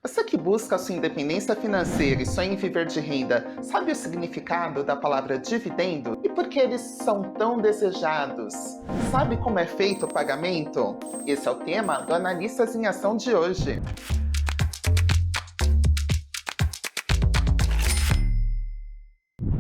Você que busca sua independência financeira e sonha em viver de renda, sabe o significado da palavra dividendo e por que eles são tão desejados? Sabe como é feito o pagamento? Esse é o tema do Analistas em Ação de hoje.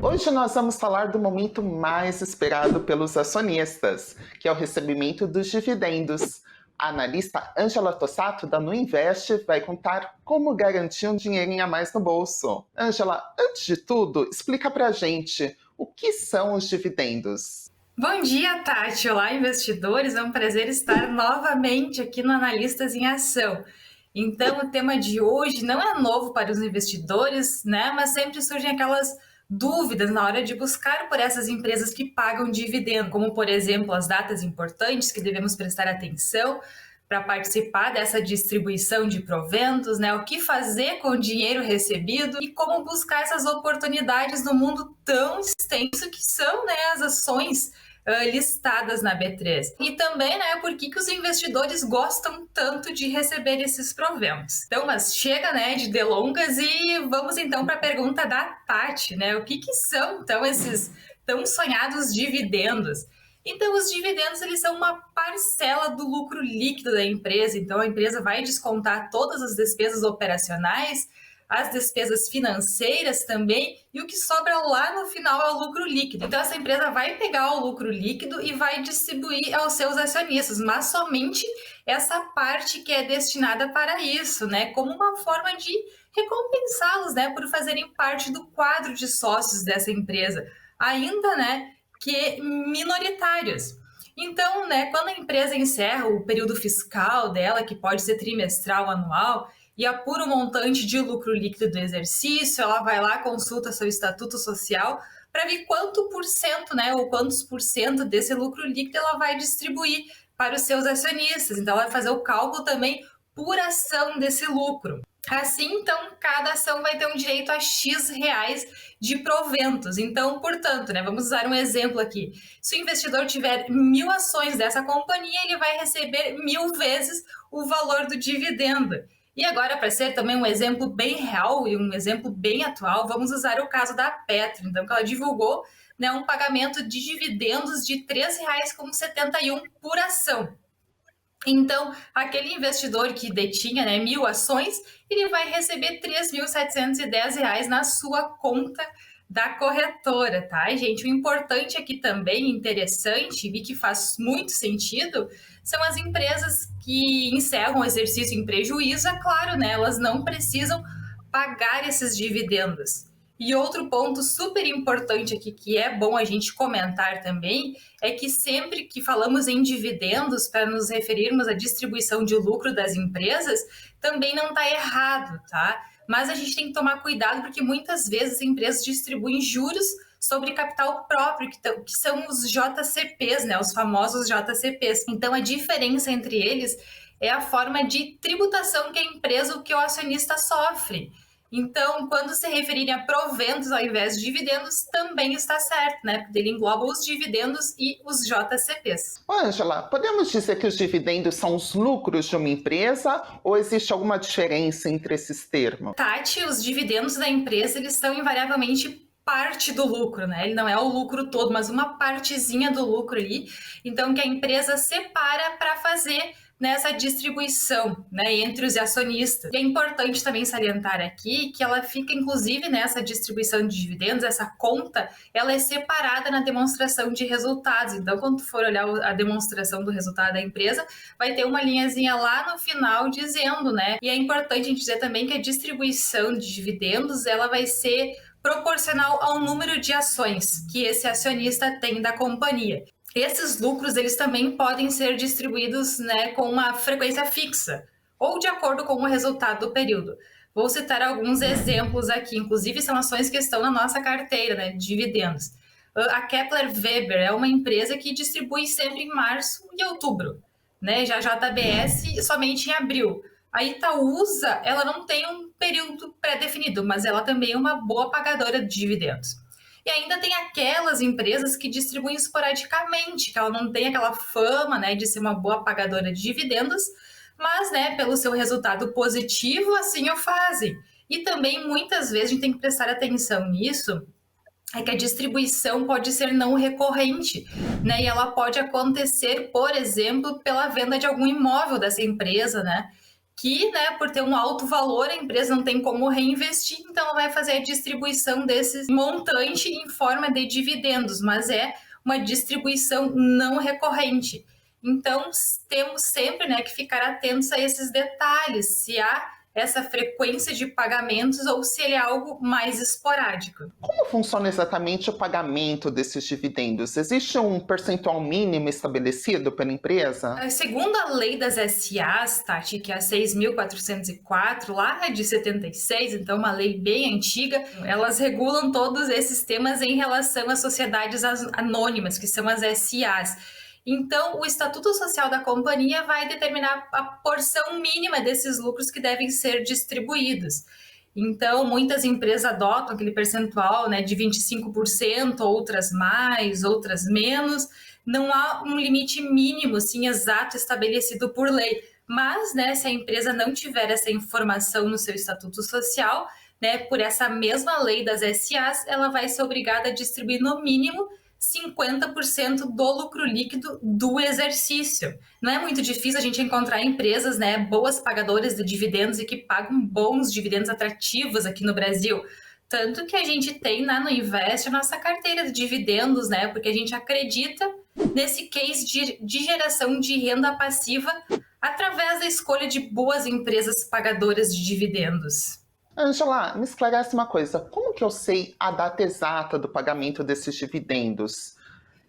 Hoje nós vamos falar do momento mais esperado pelos acionistas, que é o recebimento dos dividendos. A analista Ângela Tossato, da Nuinvest, vai contar como garantir um dinheirinho a mais no bolso. Ângela, antes de tudo, explica pra gente o que são os dividendos. Bom dia, Tati. Olá, investidores. É um prazer estar novamente aqui no Analistas em Ação. Então, o tema de hoje não é novo para os investidores, né? Mas sempre surgem aquelas dúvidas na hora de buscar por essas empresas que pagam dividendo, como, por exemplo, as datas importantes que devemos prestar atenção para participar dessa distribuição de proventos, né? O que fazer com o dinheiro recebido e como buscar essas oportunidades no mundo tão extenso que são, né, as ações listadas na B3. E também, né, por que os investidores gostam tanto de receber esses proventos. Então, mas chega, né, de delongas e vamos então para a pergunta da Tati, né? O que são, então, esses tão sonhados dividendos? Então, os dividendos, eles são uma parcela do lucro líquido da empresa. Então, a empresa vai descontar todas as despesas operacionais, as despesas financeiras também, e o que sobra lá no final é o lucro líquido. Então, essa empresa vai pegar o lucro líquido e vai distribuir aos seus acionistas, mas somente essa parte que é destinada para isso, né? Como uma forma de recompensá-los, né? Por fazerem parte do quadro de sócios dessa empresa. Ainda, né? Que minoritários. Então, né, quando a empresa encerra o período fiscal dela, que pode ser trimestral, anual, e apura o montante de lucro líquido do exercício, ela vai lá, consulta seu estatuto social para ver quanto por cento, né, ou quantos por cento desse lucro líquido ela vai distribuir para os seus acionistas. Então, ela vai fazer o cálculo também por ação desse lucro. Assim, então, cada ação vai ter um direito a X reais de proventos. Então, portanto, né, vamos usar um exemplo aqui. Se o investidor tiver 1.000 ações dessa companhia, ele vai receber 1.000 vezes o valor do dividendo. E agora, para ser também um exemplo bem real e um exemplo bem atual, vamos usar o caso da Petro. Então, que ela divulgou, né, um pagamento de dividendos de R$ 3,71 por ação. Então, aquele investidor que detinha, né, 1.000 ações, ele vai receber R$ 3.710 na sua conta da corretora, tá? E, gente, o importante aqui também, interessante e que faz muito sentido, são as empresas que encerram o exercício em prejuízo, é claro, né? Elas não precisam pagar esses dividendos. E outro ponto super importante aqui, que é bom a gente comentar também, é que sempre que falamos em dividendos, para nos referirmos à distribuição de lucro das empresas, também não está errado, tá? Mas a gente tem que tomar cuidado, porque muitas vezes as empresas distribuem juros sobre capital próprio, que são os JCPs, né? Os famosos JCPs. Então, a diferença entre eles é a forma de tributação que a empresa ou que o acionista sofre. Então, quando se referirem a proventos ao invés de dividendos, também está certo, né? Porque ele engloba os dividendos e os JCPs. Ô, Ângela, podemos dizer que os dividendos são os lucros de uma empresa ou existe alguma diferença entre esses termos? Tati, os dividendos da empresa, eles são invariavelmente parte do lucro, né? Ele não é o lucro todo, mas uma partezinha do lucro ali. Então, que a empresa separa para fazer nessa distribuição, né, entre os acionistas. E é importante também salientar aqui que ela fica, inclusive, nessa distribuição de dividendos, essa conta, ela é separada na demonstração de resultados. Então, quando tu for olhar a demonstração do resultado da empresa, vai ter uma linhazinha lá no final dizendo, né? E é importante a gente dizer também que a distribuição de dividendos, ela vai ser proporcional ao número de ações que esse acionista tem da companhia. Esses lucros, eles também podem ser distribuídos, né, com uma frequência fixa ou de acordo com o resultado do período. Vou citar alguns exemplos aqui, inclusive são ações que estão na nossa carteira, né, de dividendos. A Kepler Weber é uma empresa que distribui sempre em março e outubro, né, já a JBS somente em abril. A Itaúsa, ela não tem um período pré-definido, mas ela também é uma boa pagadora de dividendos. E ainda tem aquelas empresas que distribuem esporadicamente, que ela não tem aquela fama, né, de ser uma boa pagadora de dividendos, mas, né, pelo seu resultado positivo, assim o fazem. E também, muitas vezes, a gente tem que prestar atenção nisso, é que a distribuição pode ser não recorrente, né? E ela pode acontecer, por exemplo, pela venda de algum imóvel dessa empresa, né? Que, né, por ter um alto valor, a empresa não tem como reinvestir, então ela vai fazer a distribuição desse montante em forma de dividendos, mas é uma distribuição não recorrente. Então, temos sempre, né, que ficar atentos a esses detalhes, se há essa frequência de pagamentos ou se ele é algo mais esporádico. Como funciona exatamente o pagamento desses dividendos? Existe um percentual mínimo estabelecido pela empresa? Segundo a lei das SAs, Tati, que é a 6.404, lá de 76, então uma lei bem antiga, elas regulam todos esses temas em relação às sociedades anônimas, que são as SAs. Então, o Estatuto Social da Companhia vai determinar a porção mínima desses lucros que devem ser distribuídos. Então, muitas empresas adotam aquele percentual, né, de 25%, outras mais, outras menos. Não há um limite mínimo, sim, exato, estabelecido por lei. Mas, né, se a empresa não tiver essa informação no seu estatuto social, né, por essa mesma lei das SAs, ela vai ser obrigada a distribuir no mínimo 50% do lucro líquido do exercício. Não é muito difícil a gente encontrar empresas, né, boas pagadoras de dividendos e que pagam bons dividendos atrativos aqui no Brasil. Tanto que a gente tem na Nuinvest a nossa carteira de dividendos, né, porque a gente acredita nesse case de geração de renda passiva através da escolha de boas empresas pagadoras de dividendos. Angela, me esclarece uma coisa. Como que eu sei a data exata do pagamento desses dividendos?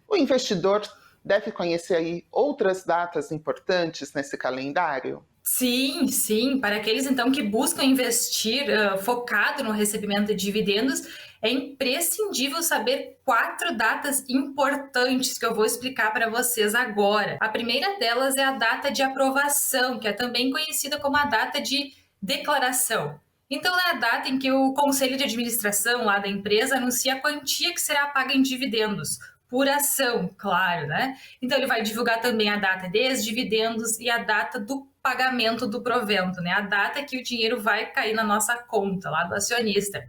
O investidor deve conhecer aí outras datas importantes nesse calendário? Sim, sim. Para aqueles então que buscam investir focado no recebimento de dividendos, é imprescindível saber 4 datas importantes que eu vou explicar para vocês agora. A primeira delas é a data de aprovação, que é também conhecida como a data de declaração. Então, é a data em que o conselho de administração lá da empresa anuncia a quantia que será paga em dividendos, por ação, claro, né? Então, ele vai divulgar também a data dos dividendos e a data do pagamento do provento, né? A data que o dinheiro vai cair na nossa conta, lá do acionista.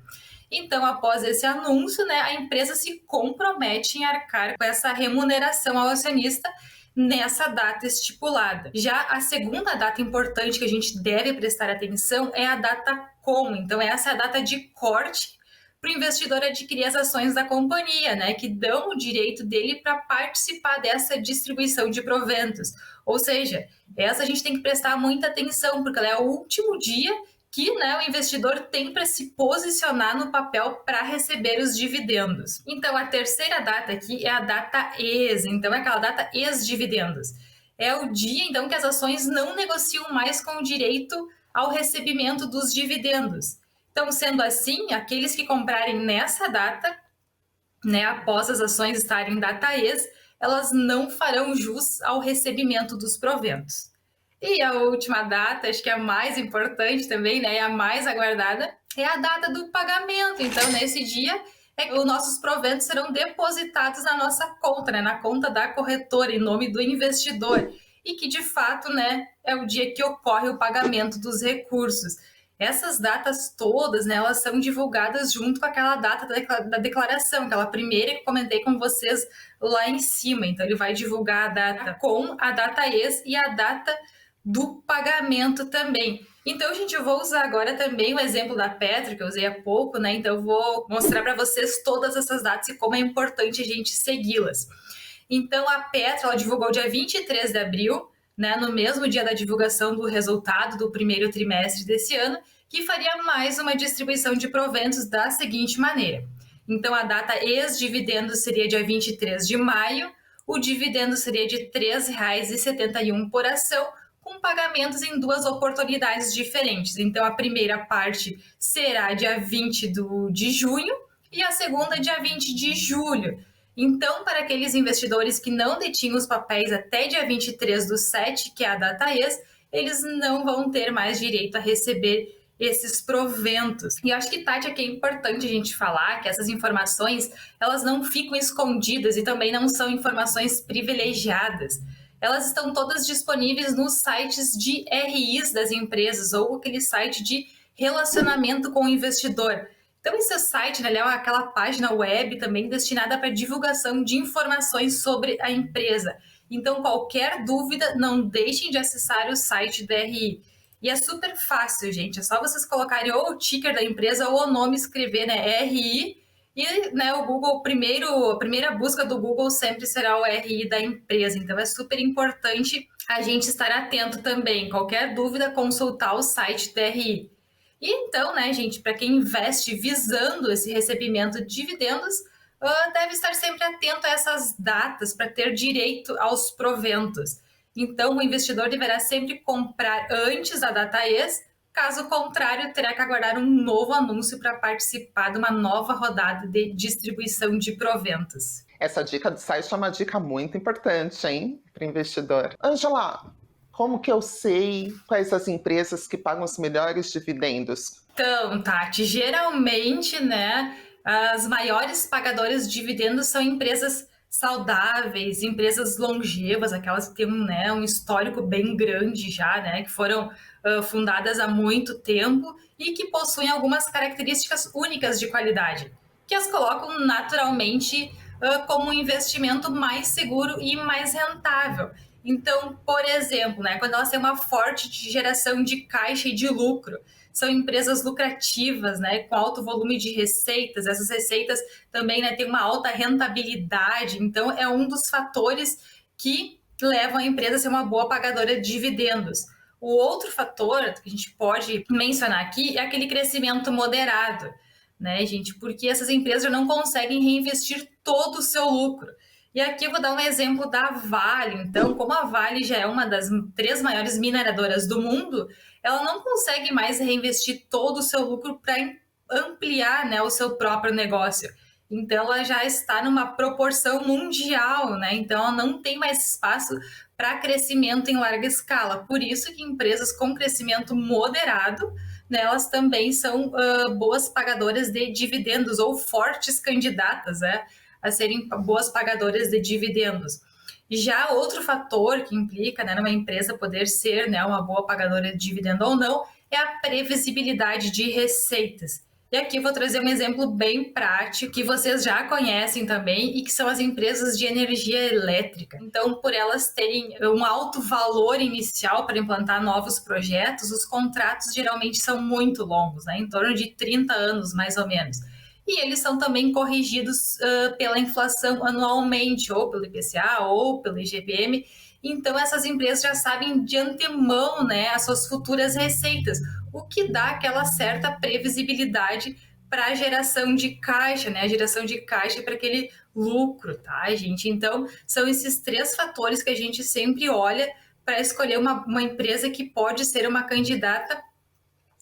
Então, após esse anúncio, né, a empresa se compromete em arcar com essa remuneração ao acionista nessa data estipulada. Já a segunda data importante que a gente deve prestar atenção é a data com. Então, essa é a data de corte para o investidor adquirir as ações da companhia, né, que dão o direito dele para participar dessa distribuição de proventos. Ou seja, essa a gente tem que prestar muita atenção, porque ela é o último dia que, né, o investidor tem para se posicionar no papel para receber os dividendos. Então, a terceira data aqui é a data ex, então é aquela data ex-dividendos. É o dia, então, que as ações não negociam mais com o direito ao recebimento dos dividendos. Então, sendo assim, aqueles que comprarem nessa data, né, após as ações estarem em data ex, elas não farão jus ao recebimento dos proventos. E a última data, acho que é a mais importante também, né, a mais aguardada, é a data do pagamento. Então, nesse dia, os nossos proventos serão depositados na nossa conta, né, na conta da corretora, em nome do investidor. E que, de fato, né, é o dia que ocorre o pagamento dos recursos. Essas datas todas, né, elas são divulgadas junto com aquela data da declaração, aquela primeira que comentei com vocês lá em cima. Então, ele vai divulgar a data com, a data ex e a data do pagamento também. Então, gente, eu vou usar agora também o exemplo da Petro, que eu usei há pouco, né? Então, eu vou mostrar para vocês todas essas datas e como é importante a gente segui-las. Então, a Petro, ela divulgou dia 23 de abril, né, no mesmo dia da divulgação do resultado do primeiro trimestre desse ano, que faria mais uma distribuição de proventos da seguinte maneira. Então, a data ex-dividendo seria dia 23 de maio, o dividendo seria de R$ 3,71 por ação, com pagamentos em 2 oportunidades diferentes. Então, a primeira parte será dia 20 de junho e a segunda dia 20 de julho. Então, para aqueles investidores que não detinham os papéis até dia 23/7, que é a data ex, eles não vão ter mais direito a receber esses proventos. E eu acho que, Tati, aqui é importante a gente falar que essas informações, elas não ficam escondidas e também não são informações privilegiadas. elas estão todas disponíveis nos sites de RIs das empresas ou aquele site de relacionamento com o investidor. Então, esse site, né, é aquela página web também destinada para divulgação de informações sobre a empresa. Então, qualquer dúvida, não deixem de acessar o site da RI. E é super fácil, gente. É só vocês colocarem ou o ticker da empresa ou o nome, escrever, né, RI. E, né, o Google, a primeira busca do Google sempre será o RI da empresa. Então, é super importante a gente estar atento também. Qualquer dúvida, consultar o site da RI. E então, né, gente, para quem investe visando esse recebimento de dividendos, deve estar sempre atento a essas datas para ter direito aos proventos. Então, o investidor deverá sempre comprar antes da data ex, caso contrário, terá que aguardar um novo anúncio para participar de uma nova rodada de distribuição de proventos. Essa dica do site é uma dica muito importante, hein, para o investidor. Ângela, como que eu sei quais as empresas que pagam os melhores dividendos? Então, Tati, geralmente, né, as maiores pagadoras de dividendos são empresas saudáveis, empresas longevas, aquelas que têm um histórico bem grande já, né, que foram fundadas há muito tempo e que possuem algumas características únicas de qualidade, que as colocam naturalmente como um investimento mais seguro e mais rentável. Então, por exemplo, né, quando elas têm uma forte geração de caixa e de lucro, são empresas lucrativas, né, com alto volume de receitas. Essas receitas também, né, têm uma alta rentabilidade. Então, é um dos fatores que levam a empresa a ser uma boa pagadora de dividendos. O outro fator que a gente pode mencionar aqui é aquele crescimento moderado, né, gente? Porque essas empresas não conseguem reinvestir todo o seu lucro. E aqui eu vou dar um exemplo da Vale. Então, como a Vale já é uma das 3 maiores mineradoras do mundo, ela não consegue mais reinvestir todo o seu lucro para ampliar, né, o seu próprio negócio. Então, ela já está numa proporção mundial, né? Então, ela não tem mais espaço para crescimento em larga escala. Por isso que empresas com crescimento moderado, né, elas também são boas pagadoras de dividendos ou fortes candidatas, né, a serem boas pagadoras de dividendos. Já outro fator que implica, né, numa empresa poder ser, né, uma boa pagadora de dividendo ou não é a previsibilidade de receitas. E aqui eu vou trazer um exemplo bem prático que vocês já conhecem também e que são as empresas de energia elétrica. Então, por elas terem um alto valor inicial para implantar novos projetos, os contratos geralmente são muito longos, né, em torno de 30 anos mais ou menos. E eles são também corrigidos pela inflação anualmente, ou pelo IPCA, ou pelo IGPM. Então, essas empresas já sabem de antemão, né, as suas futuras receitas, o que dá aquela certa previsibilidade para a geração de caixa, né, a geração de caixa para aquele lucro, tá, gente? Então, são esses 3 fatores que a gente sempre olha para escolher uma empresa que pode ser uma candidata,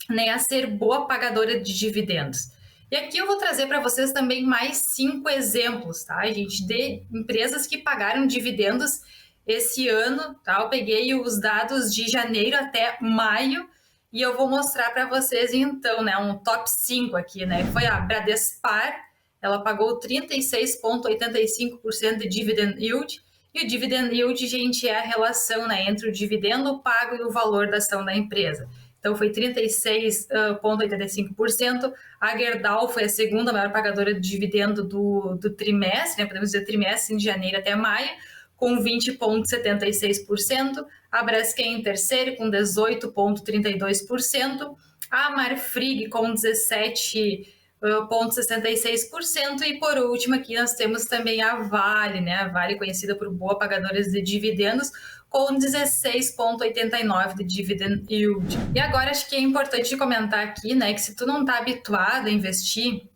né, a ser boa pagadora de dividendos. E aqui eu vou trazer para vocês também mais 5 exemplos, tá, gente, de empresas que pagaram dividendos esse ano, tá? Eu peguei os dados de janeiro até maio e eu vou mostrar para vocês então, né, um top 5 aqui, né? Foi a Bradespar, ela pagou 36,85% de dividend yield. E o dividend yield, gente, é a relação, né, entre o dividendo pago e o valor da ação da empresa. Então, foi 36,85%. A Gerdau foi a segunda maior pagadora de dividendo do trimestre, né? Podemos dizer trimestre, de janeiro até maio, com 20,76%. A Braskem em terceiro, com 18,32%. A Marfrig, com 17,66%. E por último, aqui nós temos também a Vale, né? A Vale, conhecida por boa pagadora de dividendos, com 16,89% de dividend yield. E agora acho que é importante comentar aqui, né, que se tu não está habituado a investir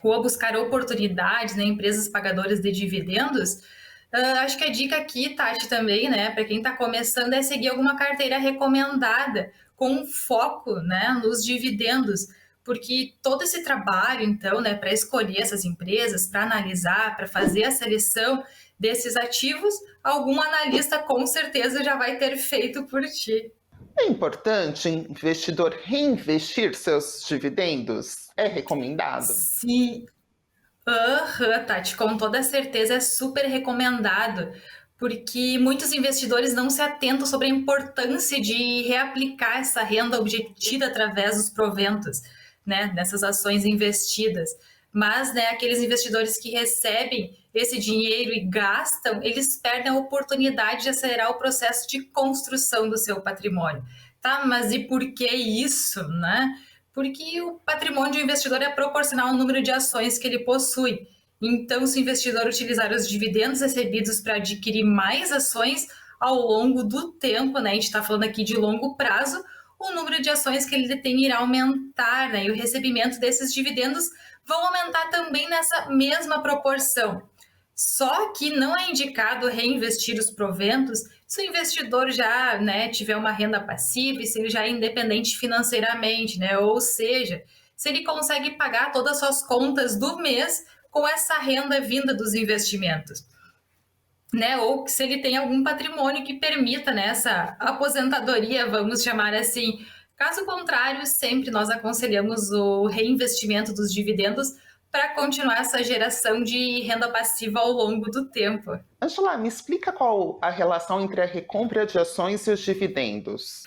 ou a buscar oportunidades, né, em empresas pagadoras de dividendos, acho que a dica aqui, Tati, também, né, para quem está começando é seguir alguma carteira recomendada com foco, né, nos dividendos, porque todo esse trabalho, então, né, para escolher essas empresas, para analisar, para fazer a seleção desses ativos, algum analista com certeza já vai ter feito por ti. É importante o investidor reinvestir seus dividendos? É recomendado? Sim, Tati, com toda certeza é super recomendado, porque muitos investidores não se atentam sobre a importância de reaplicar essa renda obtida através dos proventos, né, nessas ações investidas. Mas, né, aqueles investidores que recebem esse dinheiro e gastam, eles perdem a oportunidade de acelerar o processo de construção do seu patrimônio. Tá, mas e por que isso, né? Porque o patrimônio do investidor é proporcional ao número de ações que ele possui. Então, se o investidor utilizar os dividendos recebidos para adquirir mais ações ao longo do tempo, né? A gente está falando aqui de longo prazo, o número de ações que ele detém irá aumentar, né? E o recebimento desses dividendos vão aumentar também nessa mesma proporção. Só que não é indicado reinvestir os proventos se o investidor já, né, tiver uma renda passiva e se ele já é independente financeiramente, né? Ou seja, se ele consegue pagar todas as suas contas do mês com essa renda vinda dos investimentos, né? Ou se ele tem algum patrimônio que permita, né, essa aposentadoria, vamos chamar assim. Caso contrário, sempre nós aconselhamos o reinvestimento dos dividendos para continuar essa geração de renda passiva ao longo do tempo. Angela, me explica qual a relação entre a recompra de ações e os dividendos.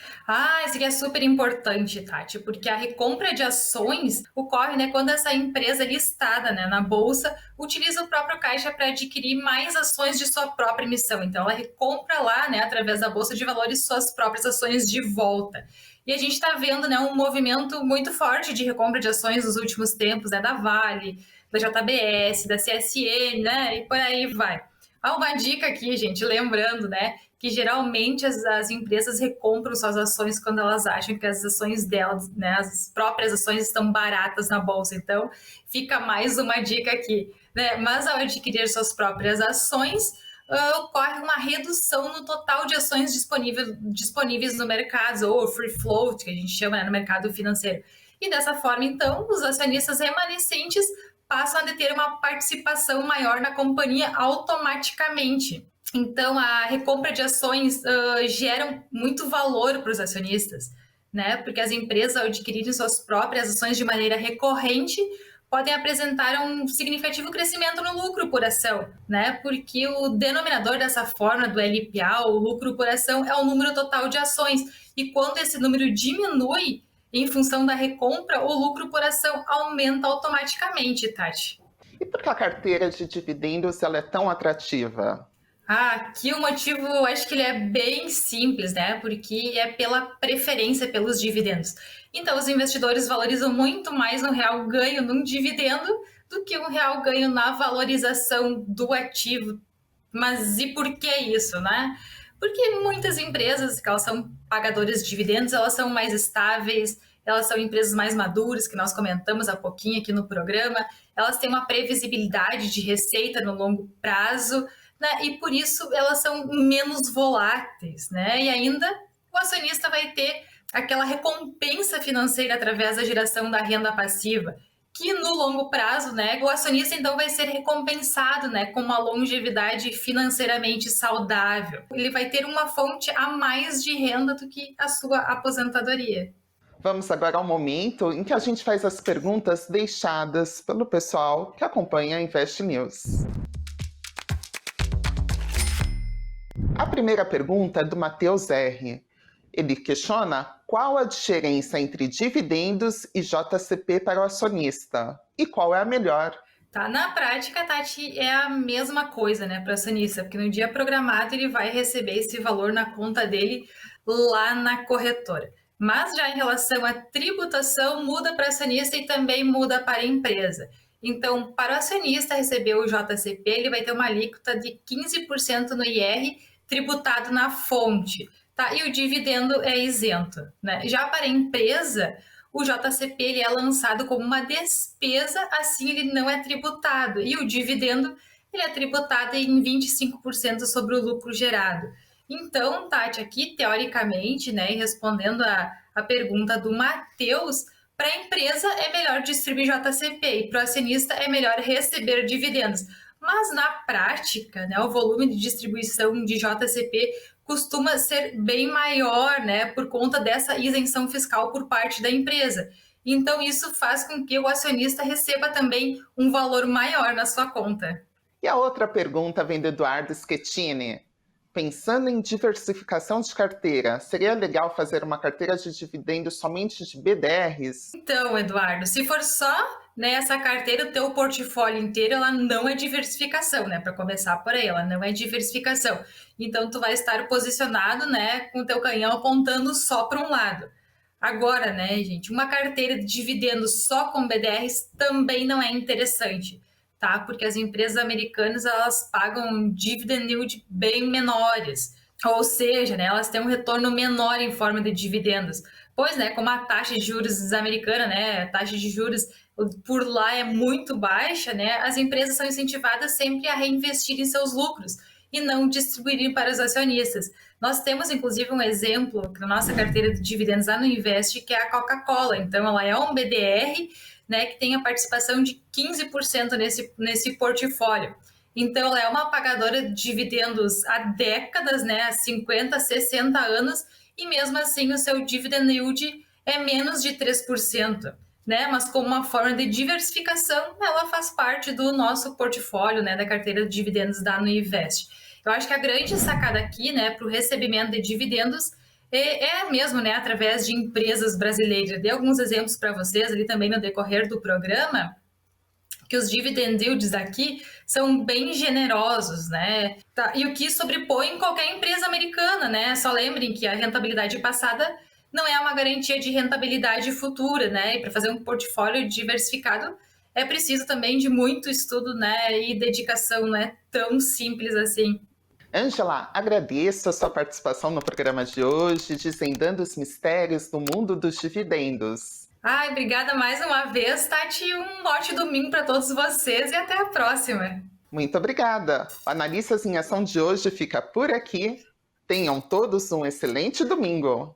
Isso aqui é super importante, Tati, porque a recompra de ações ocorre, né, quando essa empresa listada, né, na bolsa utiliza o próprio caixa para adquirir mais ações de sua própria emissão. Então, ela recompra lá, né, através da bolsa de valores, suas próprias ações de volta. E a gente está vendo, né, um movimento muito forte de recompra de ações nos últimos tempos, né, da Vale, da JBS, da CSN, né, e por aí vai. Há uma dica aqui, gente, lembrando, né, que geralmente as empresas recompram suas ações quando elas acham que as ações delas, né, as próprias ações estão baratas na bolsa. Então, fica mais uma dica aqui, né? Mas ao adquirir suas próprias ações, ocorre uma redução no total de ações disponíveis no mercado, ou free float, que a gente chama, né, no mercado financeiro. E dessa forma, então, os acionistas remanescentes passam a deter uma participação maior na companhia automaticamente. Então, a recompra de ações gera muito valor para os acionistas, né? Porque as empresas, ao adquirirem suas próprias ações de maneira recorrente, podem apresentar um significativo crescimento no lucro por ação, né? Porque o denominador dessa forma do LPA, o lucro por ação, é o número total de ações. E quando esse número diminui, em função da recompra, o lucro por ação aumenta automaticamente, Tati. E por que a carteira de dividendos ela é tão atrativa? Aqui o motivo, acho que ele é bem simples, né? Porque é pela preferência pelos dividendos. Então, os investidores valorizam muito mais um real ganho num dividendo do que um real ganho na valorização do ativo. Mas e por que isso, né? Porque muitas empresas, que elas são pagadoras de dividendos, elas são mais estáveis, elas são empresas mais maduras, que nós comentamos há pouquinho aqui no programa, elas têm uma previsibilidade de receita no longo prazo, né? E por isso elas são menos voláteis, né? E ainda o acionista vai ter aquela recompensa financeira através da geração da renda passiva, que no longo prazo, né, o acionista então vai ser recompensado, né, com uma longevidade financeiramente saudável. Ele vai ter uma fonte a mais de renda do que a sua aposentadoria. Vamos agora ao momento em que a gente faz as perguntas deixadas pelo pessoal que acompanha a Invest News. A primeira pergunta é do Matheus R. Ele questiona qual a diferença entre dividendos e JCP para o acionista e qual é a melhor. Tá, na prática, Tati, é a mesma coisa, né, para o acionista, porque no dia programado ele vai receber esse valor na conta dele lá na corretora. Mas já em relação à tributação, muda para o acionista e também muda para a empresa. Então, para o acionista receber o JCP, ele vai ter uma alíquota de 15% no IR tributado na fonte, tá? E o dividendo é isento, né? Já para a empresa, o JCP ele é lançado como uma despesa, assim ele não é tributado. E o dividendo ele é tributado em 25% sobre o lucro gerado. Então, Tati, aqui teoricamente, né, respondendo a pergunta do Matheus, para a empresa é melhor distribuir JCP e para o acionista é melhor receber dividendos. Mas na prática, né, o volume de distribuição de JCP costuma ser bem maior, né, por conta dessa isenção fiscal por parte da empresa. Então, isso faz com que o acionista receba também um valor maior na sua conta. E a outra pergunta vem do Eduardo Schettini. Pensando em diversificação de carteira, seria legal fazer uma carteira de dividendos somente de BDRs? Então, Eduardo, se for só, né, essa carteira, o teu portfólio inteiro, ela não é diversificação, né? Para começar por aí, ela não é diversificação. Então, tu vai estar posicionado, né, com o teu canhão apontando só para um lado. Agora, né, gente, uma carteira de dividendos só com BDRs também não é interessante, tá? Porque as empresas americanas, elas pagam dividend yield bem menores. Ou seja, né, elas têm um retorno menor em forma de dividendos. Pois, né, como a taxa de juros americana, né, a taxa de juros por lá é muito baixa, né, as empresas são incentivadas sempre a reinvestir em seus lucros e não distribuírem para os acionistas. Nós temos, inclusive, um exemplo na nossa carteira de dividendos lá no Invest, que é a Coca-Cola. Então, ela é um BDR, né, que tem a participação de 15% nesse portfólio. Então, ela é uma pagadora de dividendos há décadas, né, há 50, 60 anos, e mesmo assim o seu dividend yield é menos de 3%, né? Mas como uma forma de diversificação, ela faz parte do nosso portfólio, né, da carteira de dividendos da Nuinvest. Eu acho que a grande sacada aqui, né, para o recebimento de dividendos é mesmo, né, através de empresas brasileiras. Eu dei alguns exemplos para vocês ali também no decorrer do programa, que os dividend yields aqui são bem generosos, né? Tá, e o que sobrepõe qualquer empresa americana, né? Só lembrem que a rentabilidade passada não é uma garantia de rentabilidade futura, né? E para fazer um portfólio diversificado é preciso também de muito estudo, né? E dedicação, não é tão simples assim. Ângela, agradeço a sua participação no programa de hoje, desvendando os mistérios do mundo dos dividendos. Ai, obrigada mais uma vez, Tati. Um ótimo domingo para todos vocês e até a próxima. Muito obrigada. O Analistas em Ação de hoje fica por aqui. Tenham todos um excelente domingo.